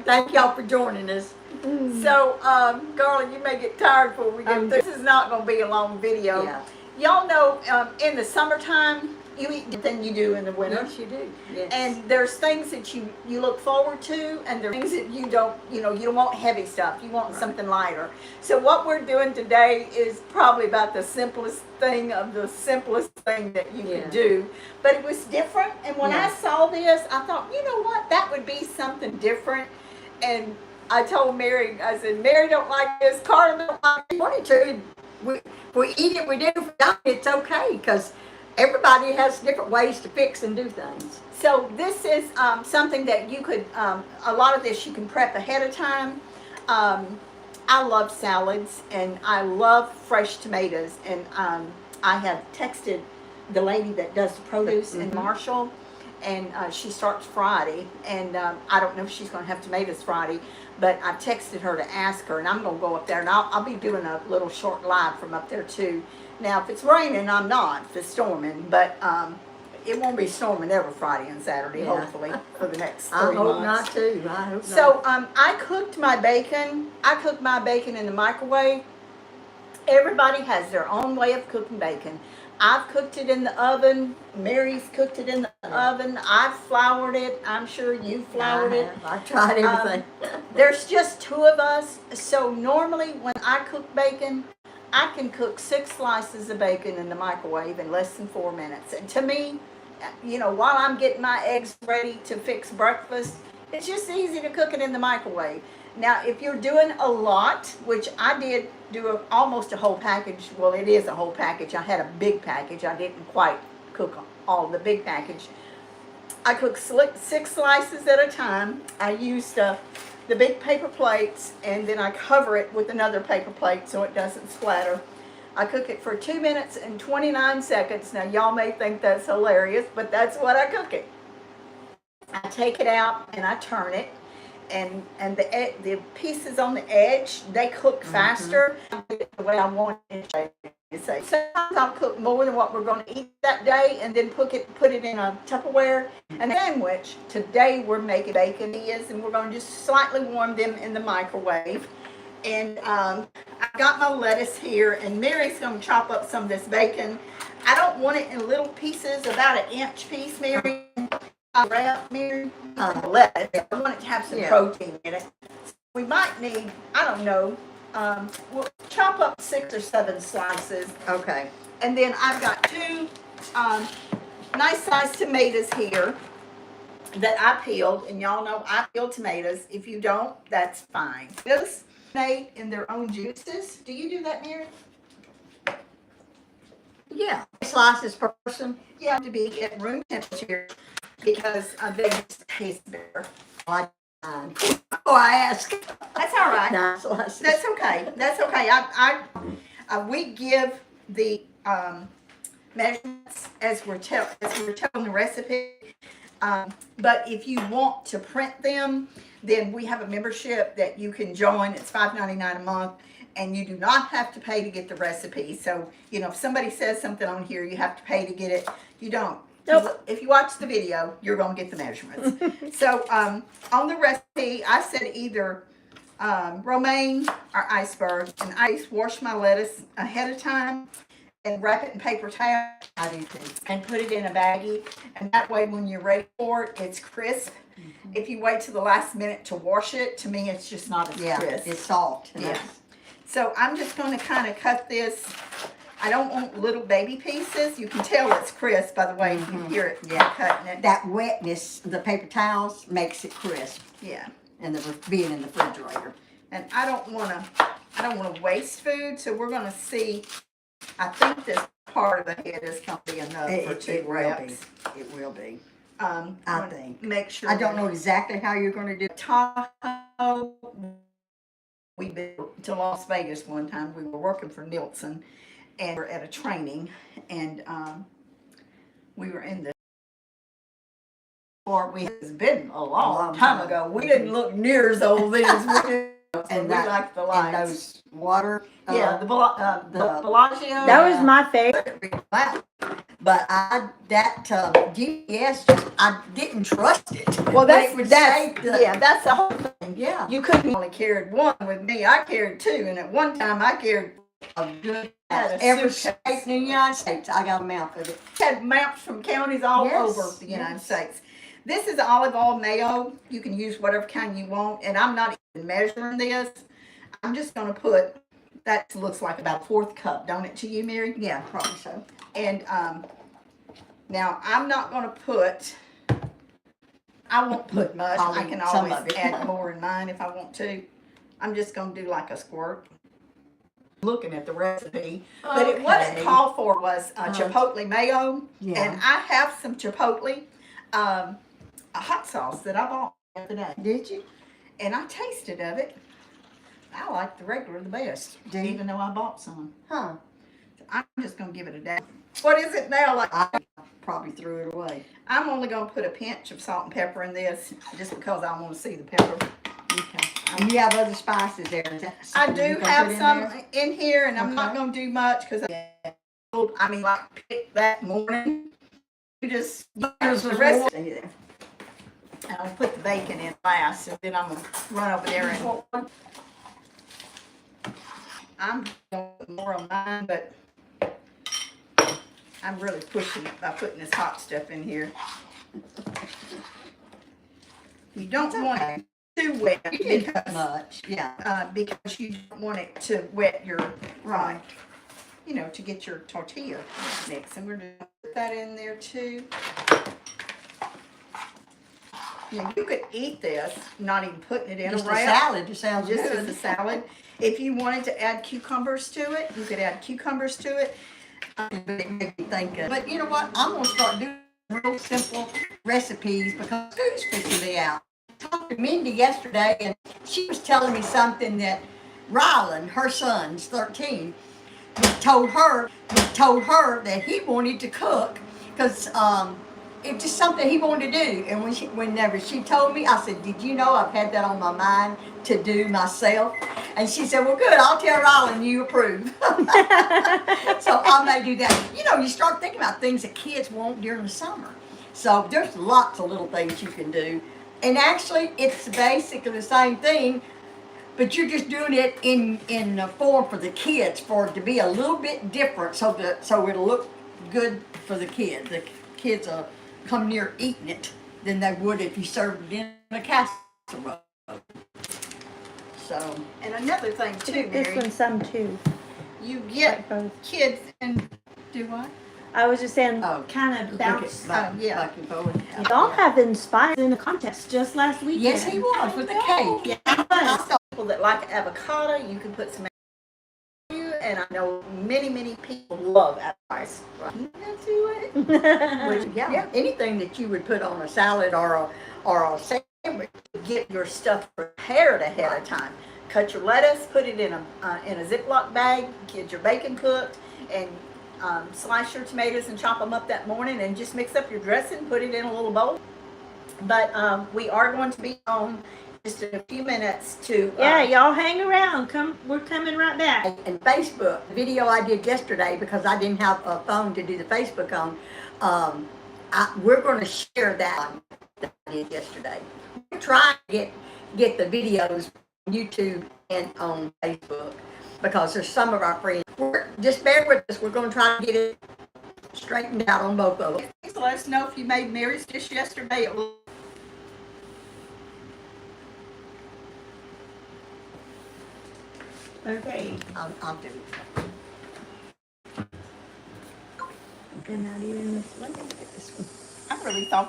Thank y'all for joining us. So, Garland, you may get tired before we get through. This is not going to be a long video. Yeah. Y'all know in the summertime, you eat different than you do in the winter. Yes, you do. Yes. And there's things that you look forward to, and there's things that you don't, you don't want heavy stuff. You want something lighter. So what we're doing today is probably about the simplest thing of the simplest thing that you could do. But it was different, and when I saw this, I thought, you know what, that would be something different. And I told Mary, I said, Mary don't like this, Carla don't like it. Wanted to. We eat it, we do for diet, it's okay, because everybody has different ways to fix and do things. So this is something that you could, a lot of this you can prep ahead of time. I love salads, and I love fresh tomatoes, and I have texted the lady that does the produce in Marshall, and she starts Friday, and I don't know if she's going to have tomatoes Friday, but I texted her to ask her, and I'm going to go up there, and I'll be doing a little short live from up there too. Now, if it's raining, I'm not, if it's storming, but it won't be storming every Friday and Saturday, hopefully, for the next 3 months. I hope not, too. I hope not. So, I cooked my bacon. I cooked my bacon in the microwave. Everybody has their own way of cooking bacon. I've cooked it in the oven. Mary's cooked it in the oven. I've floured it. I'm sure you floured it. I tried everything. There's just 2 of us. So normally when I cook bacon, I can cook 6 slices of bacon in the microwave in less than 4 minutes. And to me, while I'm getting my eggs ready to fix breakfast, it's just easy to cook it in the microwave. Now, if you're doing a lot, which I did do almost a whole package, well, it is a whole package. I had a big package. I didn't quite cook all the big package. I cooked 6 slices at a time. I used the big paper plates, and then I cover it with another paper plate so it doesn't splatter. I cook it for 2 minutes and 29 seconds. Now, y'all may think that's hilarious, but that's what I cook it. I take it out and I turn it. And the pieces on the edge, they cook faster. I do it the way I want it to say. Sometimes I'll cook more than what we're going to eat that day, and then put it in a Tupperware. And a sandwich. Today we're making baconillas, and we're going to just slightly warm them in the microwave. And I've got my lettuce here, and Mary's going to chop up some of this bacon. I don't want it in little pieces, about an inch piece, Mary. Wrap, Mary, lettuce. I want it to have some protein in it. So we might need, I don't know, we'll chop up 6 or 7 slices. Okay. And then I've got 2 nice sized tomatoes here that I peeled, and y'all know I peel tomatoes. If you don't, that's fine. Those made in their own juices. Do you do that, Mary? Yeah. Slices per person. Yeah, to be at room temperature, because they just taste better. I ask. That's all right. Nice slices. That's okay. That's okay. We give the measurements as we're telling the recipe. But if you want to print them, then we have a membership that you can join. It's $5.99 a month, and you do not have to pay to get the recipe. So, if somebody says something on here, you have to pay to get it. You don't. Nope. If you watch the video, you're going to get the measurements. So, on the recipe, I said either romaine or iceberg. And I wash my lettuce ahead of time and wrap it in paper towel. I do too. And put it in a baggie. And that way, when you're ready for it, it's crisp. If you wait till the last minute to wash it, to me, it's just not as crisp. It's soft. Yeah. So I'm just going to kind of cut this. I don't want little baby pieces. You can tell it's crisp by the way you hear it cutting it. That wetness, the paper towels, makes it crisp. Yeah. And being in the refrigerator. And I don't want to waste food, so we're going to see. I think this part of the head is going to be enough for 2 wraps. It will be. I think. Make sure. I don't know exactly how you're going to do it. Tahoe. We've been to Las Vegas one time. We were working for Nielsen, and we were at a training, and we were in the It's been a long time ago. We didn't look near as old then as we do and we like the and lights. those water. Yeah, the Bellagio. That was my favorite. But GPS I didn't trust it. Well, When it would say that's the whole thing. yeah. You couldn't only carried one with me. I carried two, and at one time I carried A good Had a every suitcase. state in the United States. I got a map of it. had maps from counties all Yes, over the United yes. States. This is olive oil mayo. You can use whatever kind you want, and I'm not even measuring this. I'm just going to put, that looks like about a fourth cup, don't it to you, Mary? Yeah, probably so. And now I'm not going to put, I won't put much. I can Some always of it. add more in mine if I want to. I'm just going to do like a squirt. Looking at the recipe, but what it Okay. called for was chipotle mayo, Yeah. and I have some chipotle a hot sauce that I bought the other day, Did you? and I tasted of it. I like the regular the best, Do you? even though I bought some. Huh. I'm just gonna give it a day. What is it now? Like I probably threw it away. I'm only gonna put a pinch of salt and pepper in this, just because I want to see the pepper. Okay. And you have other spices there. Is that I something you do can have put in some there? in here, and I'm not Okay. gonna do much because I mean, like pick that morning. You just There's the the rest. rest. And I'll put the bacon in last, and then I'm gonna run over there and I'm going to put more on mine, but I'm really pushing it by putting this hot stuff in here. You don't want it too wet You didn't because put much. Yeah. because you don't want it to wet your Right. you know, to get your tortilla mix. And we're going to put that in there too. Now, you could eat this, not even putting it in Just a a wrap. salad. It sounds Just good. as a salad. If you wanted to add cucumbers to it, you could add cucumbers to it. It made me think of. But you know what? I'm gonna start doing real simple recipes because school's fixing me out. I talked to Mindy yesterday, and she was telling me something that Rylan, her son's 13, told her that he wanted to cook because it was just something he wanted to do. And whenever she told me, I said, "Did you know I've had that on my mind to do myself?" And she said, "Well, good. I'll tell Rylan you approve." So I may do that. You know, you start thinking about things that kids want during the summer. So there's lots of little things you can do. And actually, it's basically the same thing, but you're just doing it in a form for the kids, for it to be a little bit different, so it'll look good for the kids. The kids will come near eating it than they would if you served it in a casserole. So, And another thing too, This Mary, one's some too. you get Like both. kids and do what? I was just saying, oh, kind of bounce. back, yeah. back and forth. Y'all have inspired in the contest just last weekend. Yes, he was with the cake. Yeah, I saw people that like avocado. You can put some and I know many people love avocado. Into it. Which, yeah, anything that you would put on a salad or a sandwich. Get your stuff prepared ahead of time. Cut your lettuce, put it in a Ziploc bag, get your bacon cooked, and slice your tomatoes and chop them up that morning, and just mix up your dressing, put it in a little bowl. But we are going to be on just in a few minutes to Yeah, y'all hang around. We're coming right back. And Facebook, the video I did yesterday, because I didn't have a phone to do the Facebook on, we're going to share that on that I did yesterday. We're trying to get the videos on YouTube and on Facebook because there's some of our friends. Just bear with us. We're going to try to get it straightened out on both of them. Please let us know if you made Mary's dish yesterday. Okay. I'll do it. And not even this one. I really thought